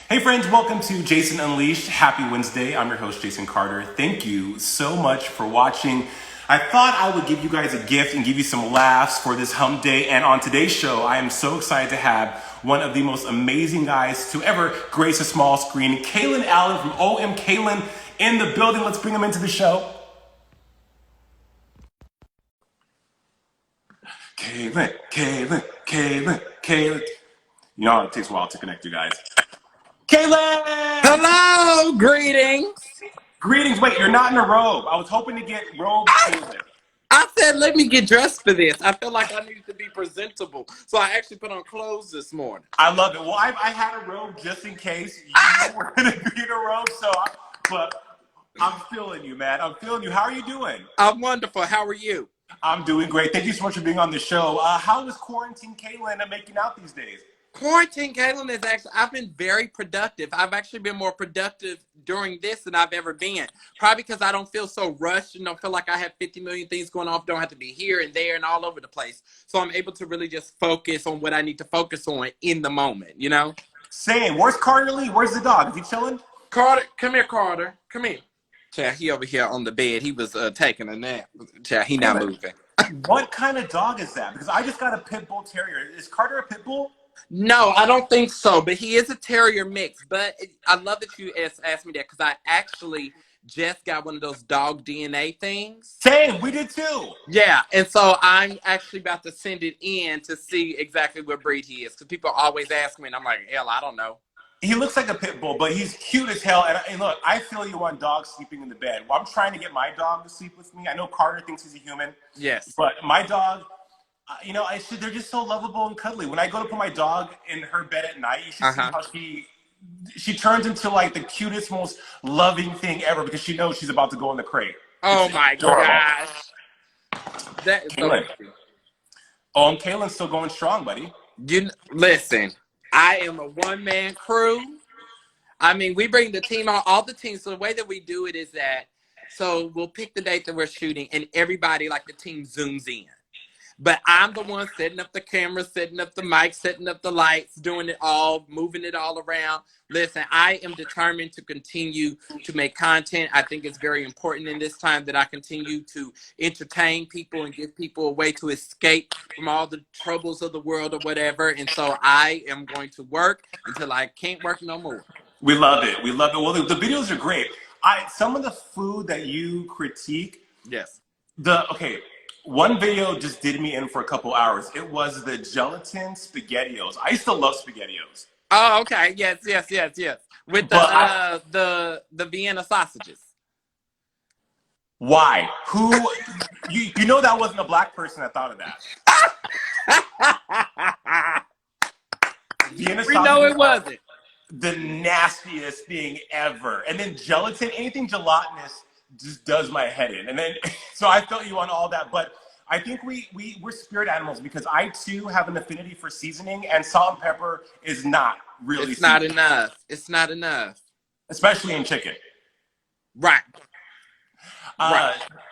Hey friends, welcome to Jason Unleashed. Happy Wednesday. I'm your host, Jason Carter. Thank you so much for watching. I thought I would give you guys a gift and give you some laughs for this hump day. And on today's show, I am so excited to have one of the most amazing guys to ever grace a small screen, Kalen Allen from OMKalen in the building. Let's bring him into the show. Kalen. You know, it takes a while to connect you guys. Kalen! Hello, greetings. Greetings. Wait, you're not in a robe. I was hoping to get robe Kalen. I said, let me get dressed for this. I feel like I needed to be presentable. So I actually put on clothes this morning. I love it. Well, I had a robe just in case you were going to be in a robe. But I'm feeling you, man. I'm feeling you. How are you doing? I'm wonderful. How are you? I'm doing great. Thank you so much for being on the show. How is quarantine Kaelyn making out these days? Quarantine, Kaelyn, is actually, I've been very productive. I've actually been more productive during this than I've ever been. Probably because I don't feel so rushed and don't feel like I have 50 million things going on. Don't have to be here and there and all over the place. So I'm able to really just focus on what I need to focus on in the moment, you know? Same. Where's Carter Lee? Where's the dog? Is he chilling? Carter, come here, Carter. Come here. Child, he over here on the bed. He was taking a nap. Child, he not moving. What kind of dog is that? Because I just got a pit bull terrier. Is Carter a pit bull? No, I don't think so. But he is a terrier mix. But I love that you asked me that because I actually just got one of those dog DNA things. Same. We did too. Yeah. And so I'm actually about to send it in to see exactly what breed he is. Because people always ask me, and I'm like, hell, I don't know. He looks like a pit bull, but he's cute as hell. And look, I feel you on dogs sleeping in the bed. Well, I'm trying to get my dog to sleep with me. I know Carter thinks he's a human. Yes. But my dog, they're just so lovable and cuddly. When I go to put my dog in her bed at night, you should see how she turns into like the cutest, most loving thing ever because she knows she's about to go in the crate. Oh my gosh. That is so cute. Oh, Kalen's still going strong, buddy. Listen. I am a one-man crew. I mean, we bring the team on, all the teams. So the way that we do it is that, so we'll pick the date that we're shooting, and everybody, like the team, zooms in. But I'm the one setting up the camera, setting up the mic, setting up the lights, doing it all, moving it all around. Listen, I am determined to continue to make content. I think it's very important in this time that I continue to entertain people and give people a way to escape from all the troubles of the world or whatever. And so I am going to work until I can't work no more. We love it. We love it. Well, the videos are great. Some of the food that you critique. Yes. One video just did me in for a couple hours. It was the gelatin SpaghettiOs. I used to love SpaghettiOs. Oh, okay. Yes. With the Vienna sausages. Why? Who? You know that wasn't a black person that thought of that. Vienna sausages. We know it wasn't. The nastiest thing ever. And then gelatin, anything gelatinous just does my head in. And then, so I felt you on all that. But I think we're spirit animals because I too have an affinity for seasoning, and salt and pepper is not really It's not enough. It's not enough. Especially in chicken. Right.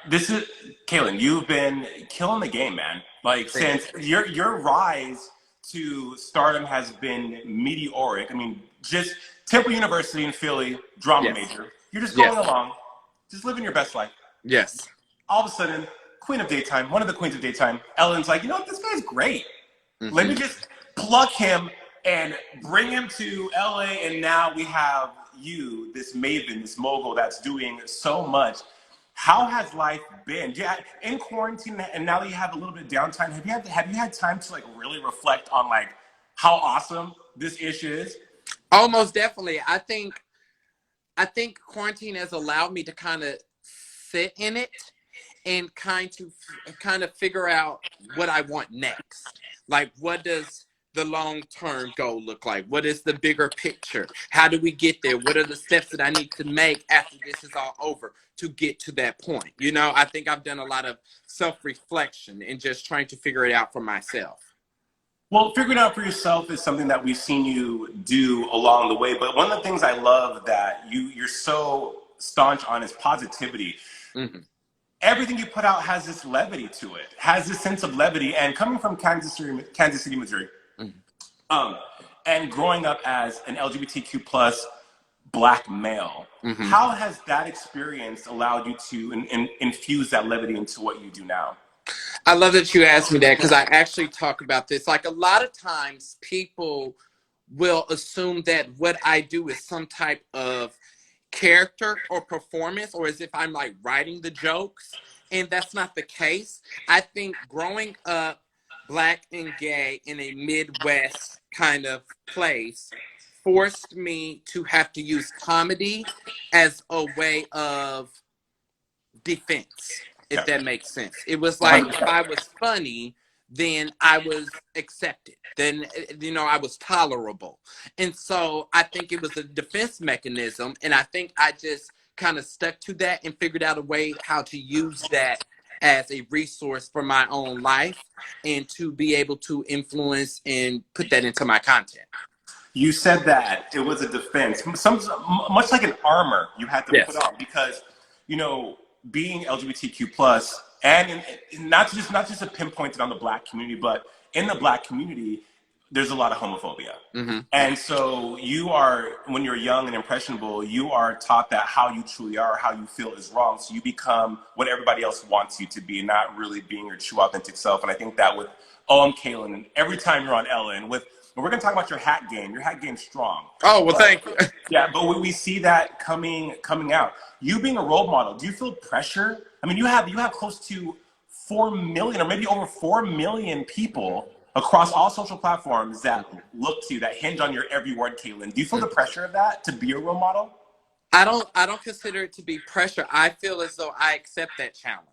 This is, Kaelyn, you've been killing the game, man. Like, since your rise to stardom has been meteoric. I mean, just Temple University in Philly, drama major. You're just going along, just living your best life. Yes. All of a sudden, queen of daytime, one of the queens of daytime, Ellen's like, you know what, this guy's great. Let me just pluck him and bring him to LA, and now we have you, this maven, this mogul that's doing so much. How has life been? Yeah, in quarantine, and now that you have a little bit of downtime, have you had time to like really reflect on like how awesome this ish is? Oh, most definitely. I think quarantine has allowed me to kind of sit in it and kind of figure out what I want next. Like, what does the long-term goal look like? What is the bigger picture? How do we get there? What are the steps that I need to make after this is all over to get to that point? You know, I think I've done a lot of self-reflection and just trying to figure it out for myself. Well, figuring out for yourself is something that we've seen you do along the way. But one of the things I love that you're so staunch on is positivity. Everything you put out has this levity to it, has this sense of levity. And coming from Kansas City, Missouri, And growing up as an LGBTQ plus Black male, how has that experience allowed you to infuse that levity into what you do now? I love that you asked me that because I actually talk about this. Like a lot of times people will assume that what I do is some type of character or performance or as if I'm like writing the jokes. And that's not the case. I think growing up Black and gay in a Midwest kind of place forced me to have to use comedy as a way of defense, if that makes sense. It was like if I was funny, then I was accepted. Then, you know, I was tolerable. And so I think it was a defense mechanism. And I think I just kind of stuck to that and figured out a way how to use that as a resource for my own life and to be able to influence and put that into my content. You said that it was a defense, much like an armor you had to put on because, you know, being LGBTQ plus and not just a pinpointed on the Black community, but in the Black community, there's a lot of homophobia. And so you are, when you're young and impressionable, you are taught that how you truly are, how you feel is wrong. So you become what everybody else wants you to be, not really being your true authentic self. And I think that with OMKalen, and every time you're on Ellen, we're going to talk about your hat game. Your hat game's strong. Oh, well, thank you. Yeah, but we see that coming out. You being a role model, do you feel pressure? I mean, you have close to 4 million or maybe over 4 million people across all social platforms that look to you, that hinge on your every word, Kaelyn. Do you feel the pressure of that to be a role model? I don't consider it to be pressure. I feel as though I accept that challenge.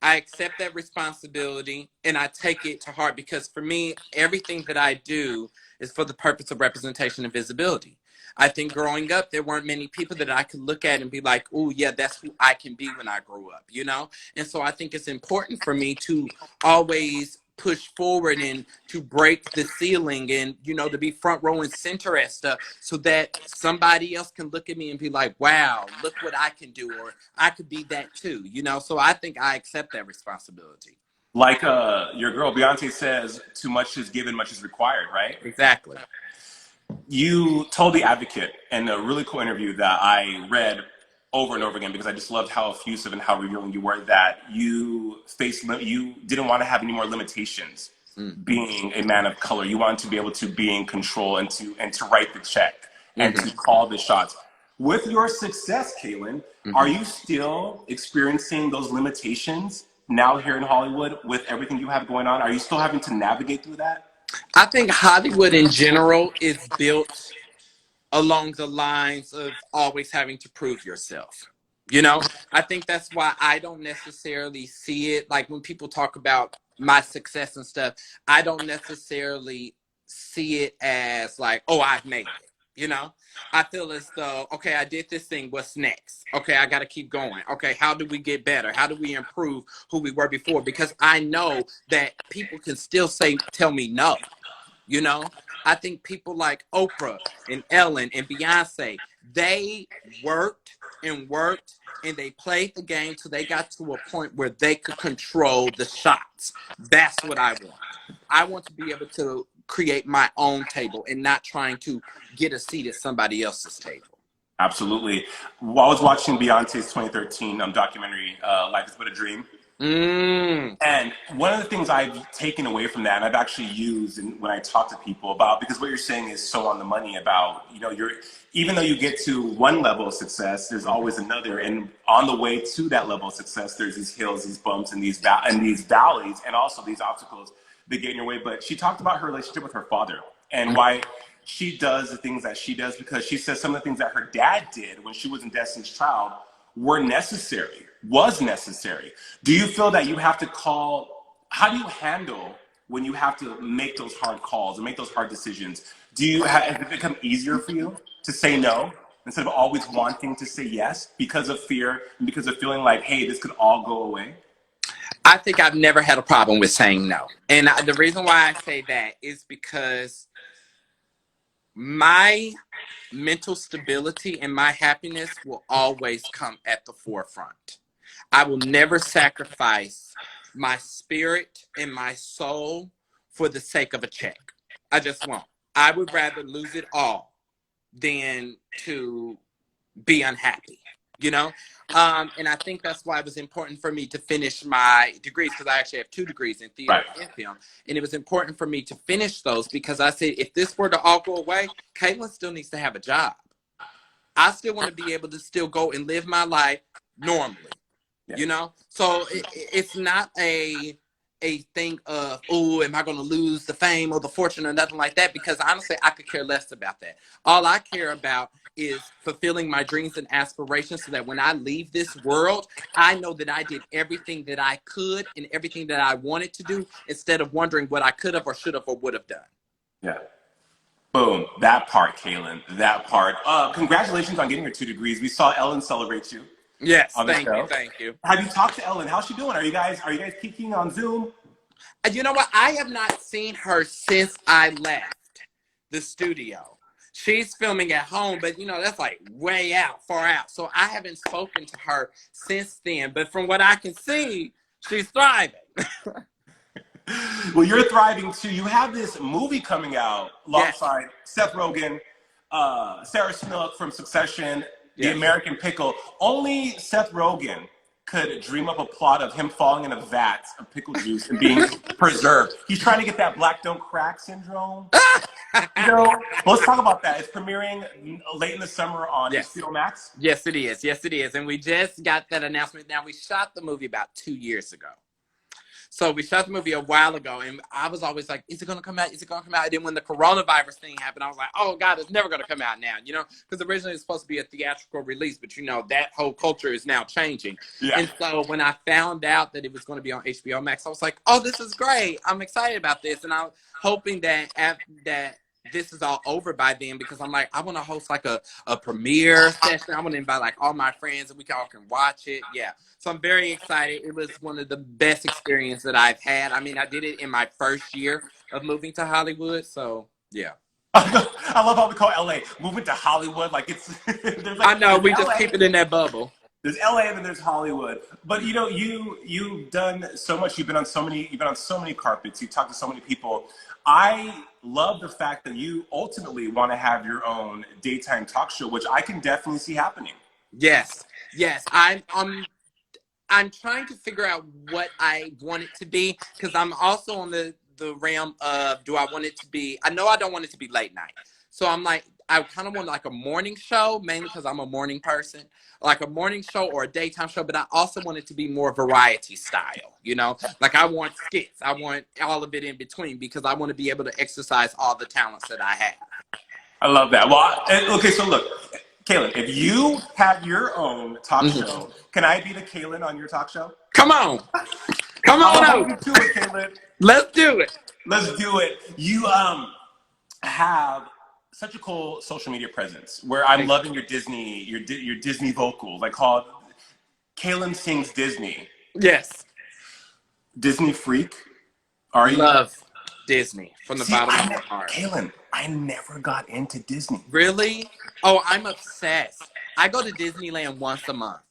I accept that responsibility and I take it to heart because for me, everything that I do is for the purpose of representation and visibility. I think growing up, there weren't many people that I could look at and be like, oh, yeah, that's who I can be when I grow up, you know? And so I think it's important for me to always push forward and to break the ceiling and, you know, to be front row and center at stuff so that somebody else can look at me and be like, wow, look what I can do, or I could be that too, you know? So I think I accept that responsibility. Like your girl Beyonce says, too much is given, much is required, right? Exactly. You told The Advocate in a really cool interview that I read over and over again because I just loved how effusive and how revealing you were, that you didn't want to have any more limitations being a man of color. You wanted to be able to be in control and to write the check and to call the shots. With your success, Kaelyn, are you still experiencing those limitations now here in Hollywood with everything you have going on? Are you still having to navigate through that? I think Hollywood in general is built along the lines of always having to prove yourself. You know, I think that's why I don't necessarily see it like when people talk about my success and stuff, I don't necessarily see it as like, oh, I've made it. You know, I feel as though, okay, I did this thing. What's next? Okay, I got to keep going. Okay, how do we get better? How do we improve who we were before? Because I know that people can still tell me no. You know, I think people like Oprah and Ellen and Beyonce, they worked and they played the game till they got to a point where they could control the shots. That's what I want. I want to be able to create my own table and not trying to get a seat at somebody else's table. Absolutely. While I was watching Beyonce's 2013 documentary, Life is But a Dream. And one of the things I've taken away from that, and I've actually used when I talk to people about, because what you're saying is so on the money about, you know, even though you get to one level of success, there's always another. And on the way to that level of success, there's these hills, these bumps, and these valleys, and also these obstacles that get in your way. But she talked about her relationship with her father and why she does the things that she does, because she says some of the things that her dad did when she was in Destiny's Child was necessary. Do you feel that you have to how do you handle when you have to make those hard calls and make those hard decisions? Has it become easier for you to say no instead of always wanting to say yes because of fear and because of feeling like, hey, this could all go away? I think I've never had a problem with saying no. And the reason why I say that is because my mental stability and my happiness will always come at the forefront. I will never sacrifice my spirit and my soul for the sake of a check. I just won't. I would rather lose it all than to be unhappy, you know? And I think that's why it was important for me to finish my degrees, because I actually have 2 degrees in theater and film. And it was important for me to finish those because I said, if this were to all go away, Kaelyn still needs to have a job. I still want to be able to still go and live my life normally, you know? So it's not a thing of, oh, am I going to lose the fame or the fortune or nothing like that? Because honestly, I could care less about that. All I care about is fulfilling my dreams and aspirations so that when I leave this world, I know that I did everything that I could and everything that I wanted to do instead of wondering what I could have or should have or would have done. Yeah. Boom. That part, Kaelyn. That part. Congratulations on getting your 2 degrees. We saw Ellen celebrate you. Yes, on the show. Thank you. Have you talked to Ellen? How's she doing? Are you guys peeking on Zoom? You know what? I have not seen her since I left the studio. She's filming at home, but you know, that's like way out, far out. So I haven't spoken to her since then. But from what I can see, she's thriving. Well, you're thriving too. You have this movie coming out alongside Seth Rogen, Sarah Snook from Succession, The American Pickle. Only Seth Rogen could dream up a plot of him falling in a vat of pickle juice and being preserved. He's trying to get that black don't crack syndrome. You know, let's talk about that. It's premiering late in the summer on HBO Max. Yes, it is. Yes, it is. And we just got that announcement. Now, we shot the movie about 2 years ago. So we shot the movie a while ago, and I was always like, is it going to come out? Is it going to come out? And then when the coronavirus thing happened, I was like, oh, God, it's never going to come out now, you know? Because originally it was supposed to be a theatrical release, but, you know, that whole culture is now changing. Yeah. And so when I found out that it was going to be on HBO Max, I was like, oh, this is great. I'm excited about this. And I'm hoping that this is all over by then, because I'm like, I want to host like a premiere session. I want to invite like all my friends and we all can watch it. Yeah. So I'm very excited. It was one of the best experiences that I've had. I mean, I did it in my first year of moving to Hollywood. So yeah. I love how we call LA moving to Hollywood. Like it's, like, I know, we just keep it in that bubble. There's LA and then there's Hollywood. But you know, you've done so much. You've been on so many carpets. You've talked to so many people. I love the fact that you ultimately want to have your own daytime talk show, which I can definitely see happening. Yes. I'm trying to figure out what I want it to be, because I'm also on the realm of, do I want it to be, I know I don't want it to be late night. So I'm like, I kind of want like a morning show, mainly because I'm a morning person, like a morning show or a daytime show, but I also want it to be more variety style, you know? Like I want skits, I want all of it in between, because I want to be able to exercise all the talents that I have. I love that. Well, okay, so look, Kaelyn, if you have your own talk show, can I be the Kaelyn on your talk show? Come on. Come on out. Let's do it, Kaelyn. Let's do it. Let's do it. You have such a cool social media presence where I'm loving your Disney vocals. I call it Kaelyn Sings Disney. Yes. Disney freak. Are you? Love Disney from the bottom of my heart. Kaelyn, I never got into Disney. Really? Oh, I'm obsessed. I go to Disneyland once a month.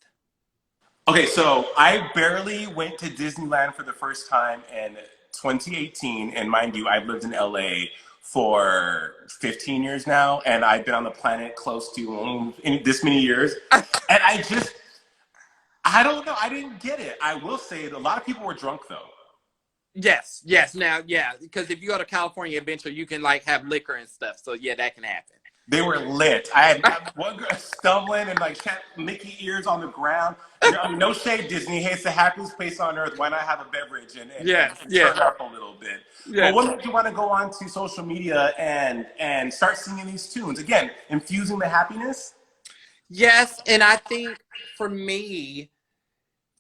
Okay, so I barely went to Disneyland for the first time in 2018. And mind you, I've lived in LA for 15 years now. And I've been on the planet close to this many years. And I don't know. I didn't get it. I will say that a lot of people were drunk, though. Yes. Now, yeah, because if you go to California Adventure, you can like have liquor and stuff. So yeah, that can happen. They were lit. I had one girl stumbling and like Mickey ears on the ground. No shade, Disney. Hey, it's the happiest place on earth. Why not have a beverage and turn up a little bit? Yes. But what made you want to go on to social media and start singing these tunes? Again, infusing the happiness? Yes, and I think for me,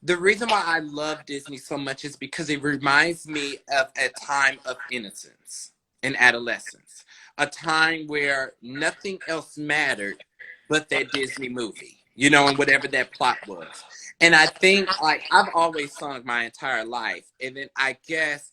the reason why I love Disney so much is because it reminds me of a time of innocence and adolescence. A time where nothing else mattered but that Disney movie, you know, and whatever that plot was. And I think, like, I've always sung my entire life. And then I guess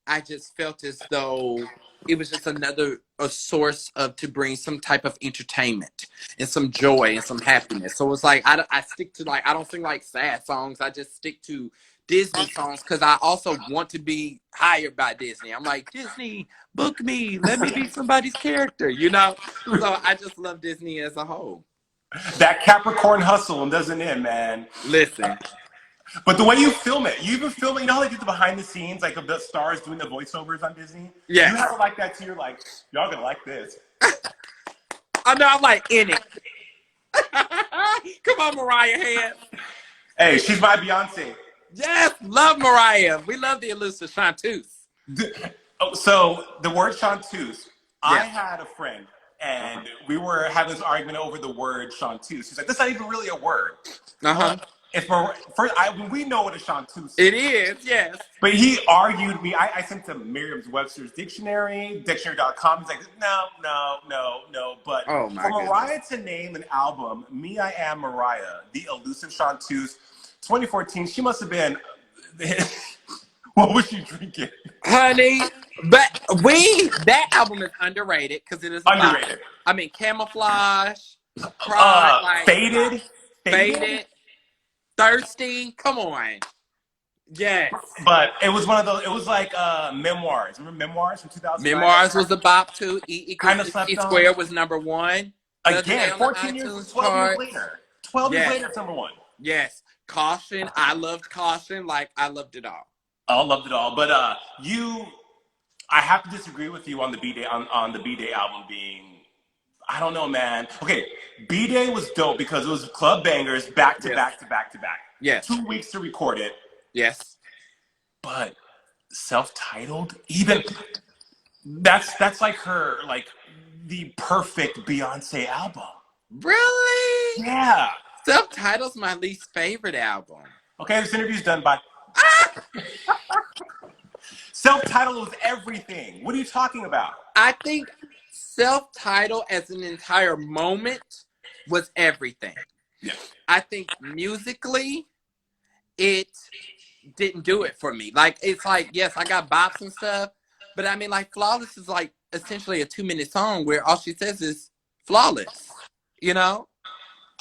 I just felt as though it was just a source to bring some type of entertainment and some joy and some happiness. So it's like, I stick to, like, I don't sing like sad songs. I just stick to Disney songs because I also want to be hired by Disney. I'm like, Disney, book me. Let me be somebody's character, you know? So I just love Disney as a whole. That Capricorn hustle doesn't end, man. Listen. But the way you film it, you even film it, you know how they do the behind the scenes, like of the stars doing the voiceovers on Disney? Yes. You have it like that too. You're like, y'all gonna like this. I know, I'm like, in it. Come on, Mariah Hand. Hey, she's my Beyonce. Yes, love Mariah. We love the elusive chanteuse. So the word chanteuse, I had a friend, and we were having this argument over the word chanteuse. She's like, that's not even really a word. We know what a chanteuse is. It is, yes. But he argued me. I sent him Merriam-Webster's dictionary, dictionary.com. He's like, no. But for Mariah to name an album, Me, I Am Mariah, The Elusive Chanteuse, 2014, she must have been, what was she drinking? Honey, but that album is underrated because it is underrated. I mean, Camouflage, Faded, Thirsty, come on. Yes. But it was one of those, it was like Memoirs. Remember Memoirs from 2009? Memoirs was a bop too. Kind of slept on. Square was #1. Again, 14 years, 12 years later. 12 years later, it's #1. Yes. Caution, I loved Caution. Like, I loved it all. I loved it all. But I have to disagree with you on the B-Day, on the B-Day album being, I don't know, man. Okay, B-Day was dope because it was club bangers back to back. Yes. 2 weeks to record it. Yes. But self-titled, even that's like her, like the perfect Beyonce album. Really? Yeah. Self-titled's my least favorite album. Okay, this interview's done. Bye. Self-titled was everything. What are you talking about? I think self-titled as an entire moment was everything. Yeah. I think musically, it didn't do it for me. Like, it's like, yes, I got bops and stuff, but I mean, like, Flawless is like essentially a 2-minute song where all she says is flawless, you know?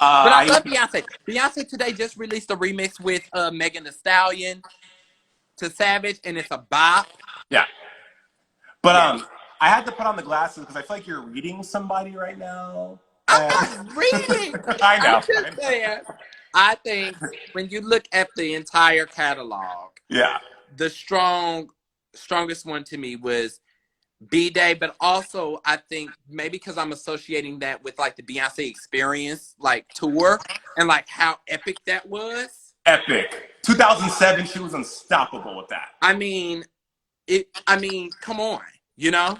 But I love Beyonce. Beyonce today just released a remix with Megan Thee Stallion to Savage, and it's a bop. Yeah. But I had to put on the glasses because I feel like you're reading somebody right now. I'm not reading. I know. I'm just saying. I think when you look at the entire catalog, the strongest one to me was B-Day, but also I think maybe because I'm associating that with like the Beyonce Experience like tour and like how epic that was. Epic. 2007, she was unstoppable with that. I mean, come on, you know?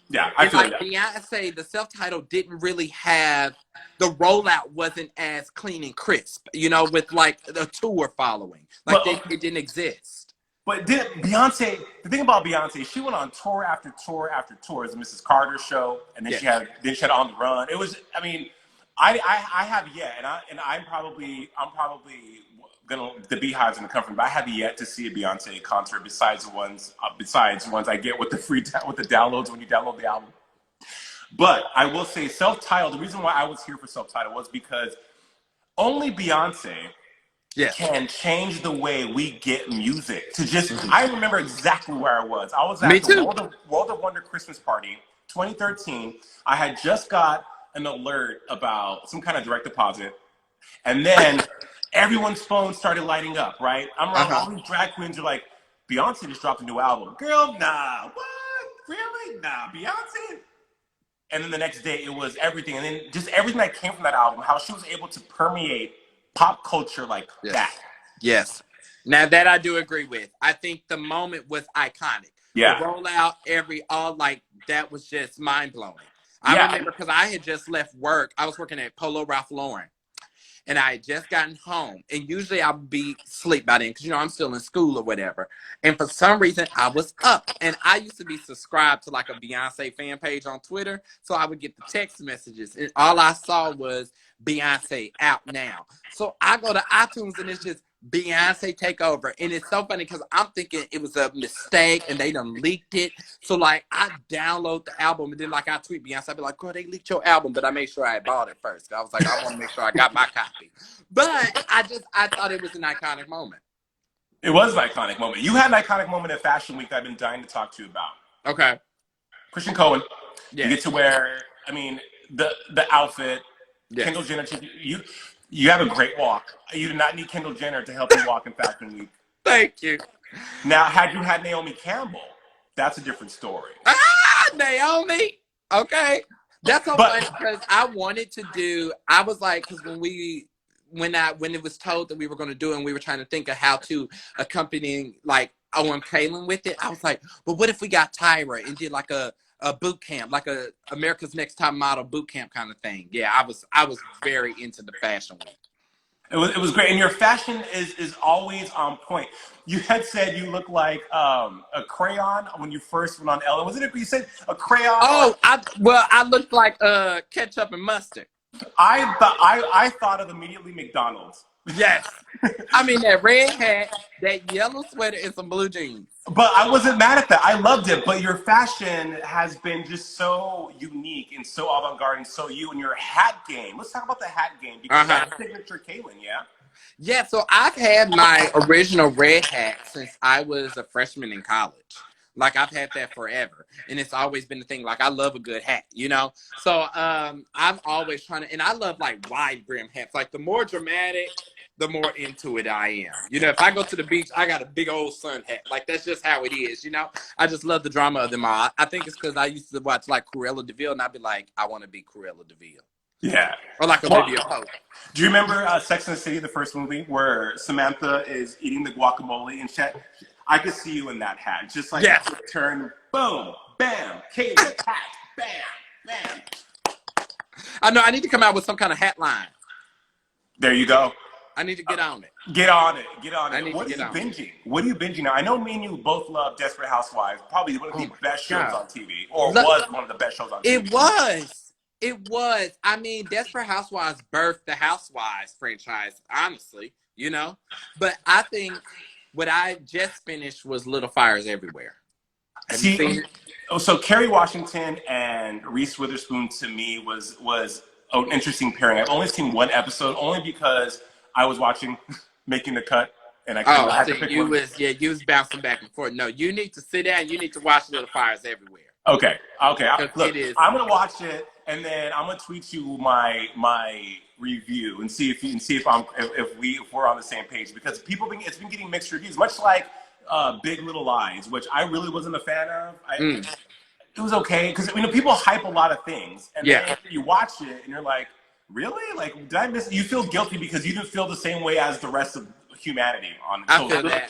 Yeah, I feel like that. Beyonce, the self-titled didn't really have, the rollout wasn't as clean and crisp, you know, with like the tour following. Like it didn't exist. But Beyonce, the thing about Beyonce, she went on tour after tour after tour as Mrs. Carter's show, and then she had On the Run. It was, I mean, I have yet, and I'm probably the Beehive's gonna come from, but I have yet to see a Beyonce concert besides ones I get with the downloads when you download the album. But I will say self-titled, the reason why I was here for self-titled was because only Beyonce can change the way we get music. I remember exactly where I was. I was at the World of Wonder Christmas party, 2013. I had just got an alert about some kind of direct deposit, and then everyone's phone started lighting up, right? I'm around all these drag queens are like, Beyonce just dropped a new album. Girl, nah. What? Really? Nah, Beyonce? And then the next day it was everything. And then just everything that came from that album, how she was able to permeate pop culture like that. Yes. Now that I do agree with. I think the moment was iconic. Yeah. The rollout, that was just mind-blowing. I remember because I had just left work. I was working at Polo Ralph Lauren. And I had just gotten home. And usually I would be asleep by then because, you know, I'm still in school or whatever. And for some reason, I was up. And I used to be subscribed to like a Beyonce fan page on Twitter. So I would get the text messages. And all I saw was Beyonce out now. So I go to iTunes and it's just Beyonce take over. And it's so funny because I'm thinking it was a mistake and they done leaked it. So like I download the album and then like I tweet Beyonce, I be like, girl, they leaked your album, but I made sure I bought it first. I was like, I want to make sure I got my copy. But I thought it was an iconic moment. It was an iconic moment. You had an iconic moment at Fashion Week that I've been dying to talk to you about. Okay. Christian Cohen. Yes. You get to wear, I mean, the outfit. Yes. Kendall Jenner, you have a great walk. You do not need Kendall Jenner to help you walk in Fashion Week. Thank you. Now, had you had Naomi Campbell, that's a different story. Naomi. Okay. That's so funny because I wanted to do, I was like, because when it was told that we were going to do it and we were trying to think of how to accompany like OMKalen with it, I was like, well, what if we got Tyra and did like a boot camp, like a America's Next Top Model boot camp kind of thing. Yeah, I was very into the fashion week. It was great, and your fashion is always on point. You had said you look like a crayon when you first went on Ellen. Wasn't it? You said a crayon. Oh, I looked like ketchup and mustard. I thought of immediately McDonald's. Yes. I mean, that red hat, that yellow sweater, and some blue jeans. But I wasn't mad at that. I loved it. But your fashion has been just so unique and so avant-garde and so you and your hat game. Let's talk about the hat game because that's signature Kaelyn, yeah? Yeah, so I've had my original red hat since I was a freshman in college. Like, I've had that forever. And it's always been the thing. Like, I love a good hat, you know? So, I'm always trying to... And I love, like, wide brim hats. Like, the more dramatic, the more into it I am. You know, if I go to the beach, I got a big old sun hat. Like, that's just how it is, you know? I just love the drama of them all. I think it's because I used to watch, like, Cruella de Vil, and I'd be like, I want to be Cruella de Vil. Yeah. Or like Olivia Pope. Do you remember Sex and the City, the first movie, where Samantha is eating the guacamole and shit? I could see you in that hat. Just like turn, boom, bam, Kaelyn, hat, bam, bam. I know, I need to come out with some kind of hat line. There you go. I need to get on it. Get on it. Get on it. What are you binging? What are you binging now? I know me and you both love Desperate Housewives. Probably one of the best shows on TV. Or was one of the best shows on TV. It was. I mean, Desperate Housewives birthed the Housewives franchise, honestly, you know? But I think what I just finished was Little Fires Everywhere. Have you seen it? So Kerry Washington and Reese Witherspoon to me was an interesting pairing. I've only seen one episode, only because I was watching Making the Cut, and I you was bouncing back and forth. No, you need to sit down. You need to watch Little Fires Everywhere. Okay. Look, I'm gonna watch it, and then I'm gonna tweet you my review and see if we're on the same page, because it's been getting mixed reviews, much like Big Little Lies, which I really wasn't a fan of. It was okay because people hype a lot of things, and then you watch it and you're like, really? Like, did I miss? You feel guilty because you didn't feel the same way as the rest of humanity on. I feel that.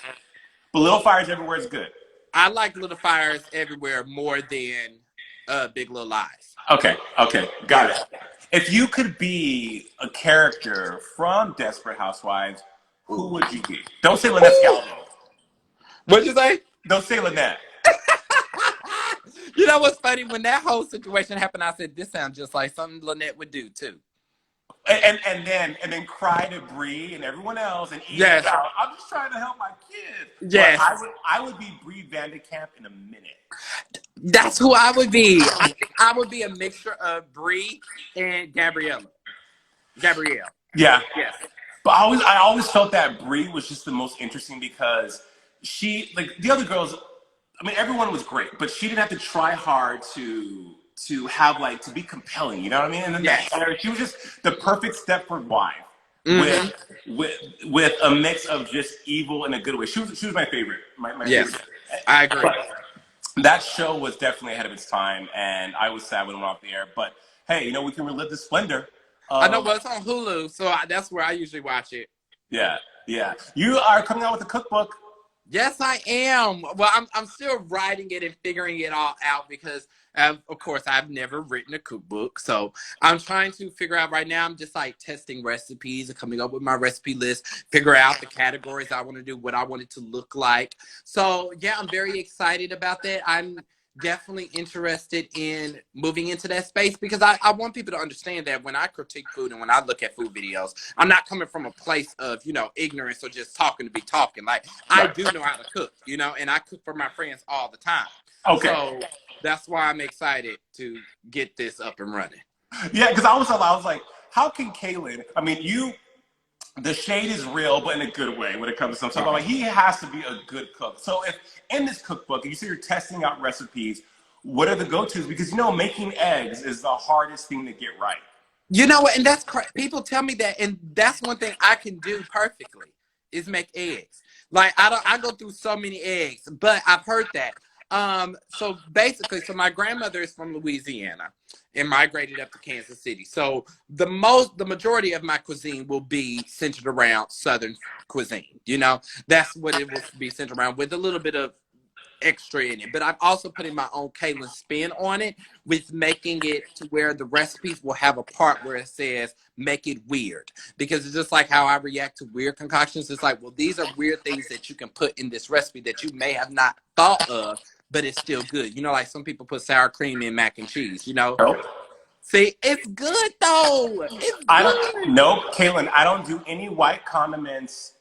But Little Fires Everywhere is good. I like Little Fires Everywhere more than Big Little Lies. Okay, got it. If you could be a character from Desperate Housewives, who would you be? Don't say Lynette Scalvo. What'd you say? Don't say Lynette. You know what's funny? When that whole situation happened, I said, this sounds just like something Lynette would do, too. And then cry to Bree and everyone else and eat it out. I'm just trying to help my kids. Yes. But I would be Bree Vandekamp in a minute. That's who I would be. I think I would be a mixture of Bree and Gabrielle. Yeah. Yes. But I always felt that Bree was just the most interesting because she, like the other girls, I mean, everyone was great, but she didn't have to try hard to have, like, to be compelling, you know what I mean? And then she was just the perfect Stepford wife with a mix of just evil in a good way. She was my favorite. My favorite. I agree. But that show was definitely ahead of its time, and I was sad when it went off the air. But hey, we can relive the splendor. I know, but it's on Hulu, so that's where I usually watch it. Yeah. You are coming out with a cookbook. Yes, I am. Well, I'm still writing it and figuring it all out because, of course, I've never written a cookbook. So I'm trying to figure out right now. I'm just like testing recipes and coming up with my recipe list, figure out the categories I want to do, what I want it to look like. So, yeah, I'm very excited about that. I'm definitely interested in moving into that space because I want people to understand that when I critique food and when I look at food videos, I'm not coming from a place of, ignorance or just talking to be talking. Like, I do know how to cook, and I cook for my friends all the time. Okay. So that's why I'm excited to get this up and running. Yeah, because I was like, how can Kaelyn, I mean, the shade is real, but in a good way when it comes to something. So like, he has to be a good cook. So if in this cookbook, you say you're testing out recipes, what are the go-tos? Because, you know, making eggs is the hardest thing to get right. You know what? And that's people tell me that, and that's one thing I can do perfectly is make eggs. Like I go through so many eggs, but I've heard that. So basically, so my grandmother is from Louisiana and migrated up to Kansas City. So the majority of my cuisine will be centered around Southern cuisine. You know, that's what it will be centered around, with a little bit of extra in it. But I'm also putting my own Kaelyn spin on it, with making it to where the recipes will have a part where it says make it weird, because it's just like how I react to weird concoctions. It's like, well, these are weird things that you can put in this recipe that you may have not thought of, but it's still good. You know, like some people put sour cream in mac and cheese, you know. Nope. See, it's good though. It's good. Nope, Kaelyn, I don't do any white condiments.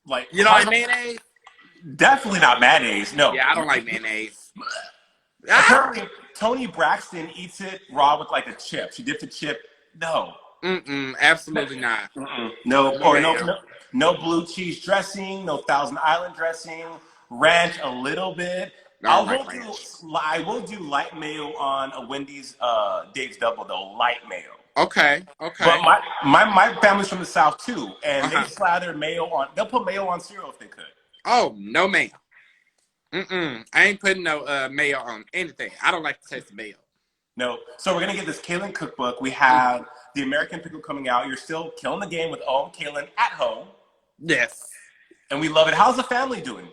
Like, you know, like mayonnaise. Definitely not mayonnaise. No. Yeah, I don't like mayonnaise. Apparently, Toni Braxton eats it raw with like a chip. She dips a chip. No. Absolutely not. No, or no blue cheese dressing. No Thousand Island dressing. Ranch a little bit. I will do light mayo on a Wendy's Dave's Double though. Light mayo. Okay. But my family's from the South too, and they slather mayo on. They'll put mayo on cereal if they could. Oh, no mayo. I ain't putting no mayo on anything. I don't like the taste of mayo. No. So we're going to get this Kaelyn cookbook. We have the American Pickle coming out. You're still killing the game with OMKalen at home. Yes. And we love it. How's the family doing?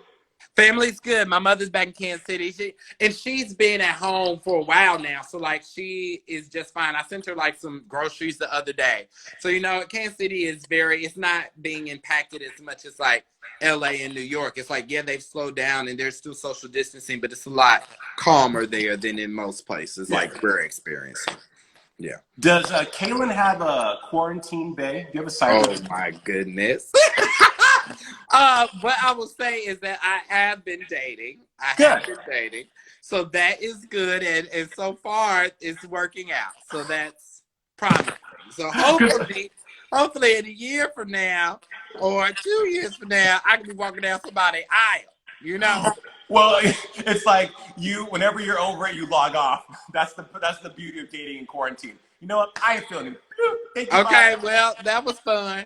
Family's good. My mother's back in Kansas City. She's been at home for a while now. So, like, she is just fine. I sent her, like, some groceries the other day. So, you know, Kansas City is it's not being impacted as much as, like, LA and New York. It's like, yeah, they've slowed down and there's still social distancing, but it's a lot calmer there than in most places, like we're experiencing. Yeah. Does Kaelyn have a quarantine bay? Do you have a side? Oh, my goodness. What I will say is that I have been dating. So that is good. And so far it's working out. So that's promising. So hopefully in a year from now or 2 years from now, I can be walking down somebody's aisle, you know? Well, it's like whenever you're over it, you log off. That's the beauty of dating in quarantine. You know what? I ain't feeling it. Thank you, okay, bye. well, that was fun.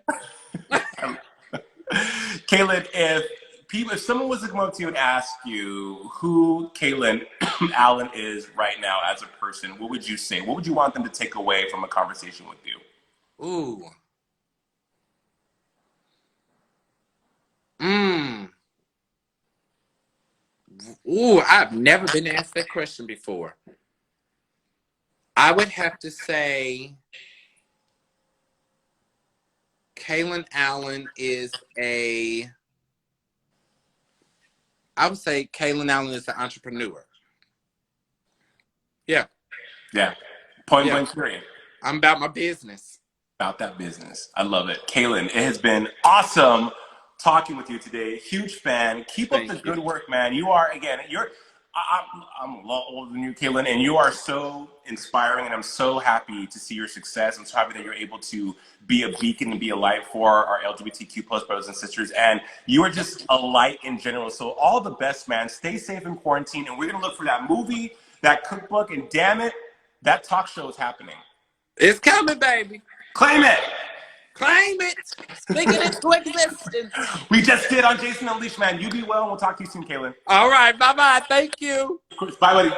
Kaelyn, if someone was to come up to you and ask you who Kalen Allen is right now as a person, what would you say? What would you want them to take away from a conversation with you? I've never been asked that question before. I would have to say Kalen Allen is an entrepreneur. Yeah. Yeah. Point blank period. I'm about my business. About that business. I love it. Kaelyn, it has been awesome talking with you today. Huge fan. Keep up the good work, man. You are, again, I'm a lot older than you, Kaelyn, and you are so inspiring, and I'm so happy to see your success. I'm so happy that you're able to be a beacon and be a light for our LGBTQ plus brothers and sisters, and you are just a light in general. So all the best, man. Stay safe in quarantine, and we're going to look for that movie, that cookbook, and damn it, that talk show is happening. It's coming, baby. Claim it. Claim it. Speak it into existence. We just did on Jason Unleashed, man. You be well, and we'll talk to you soon, Kaelyn. All right. Bye-bye. Thank you. Bye, buddy.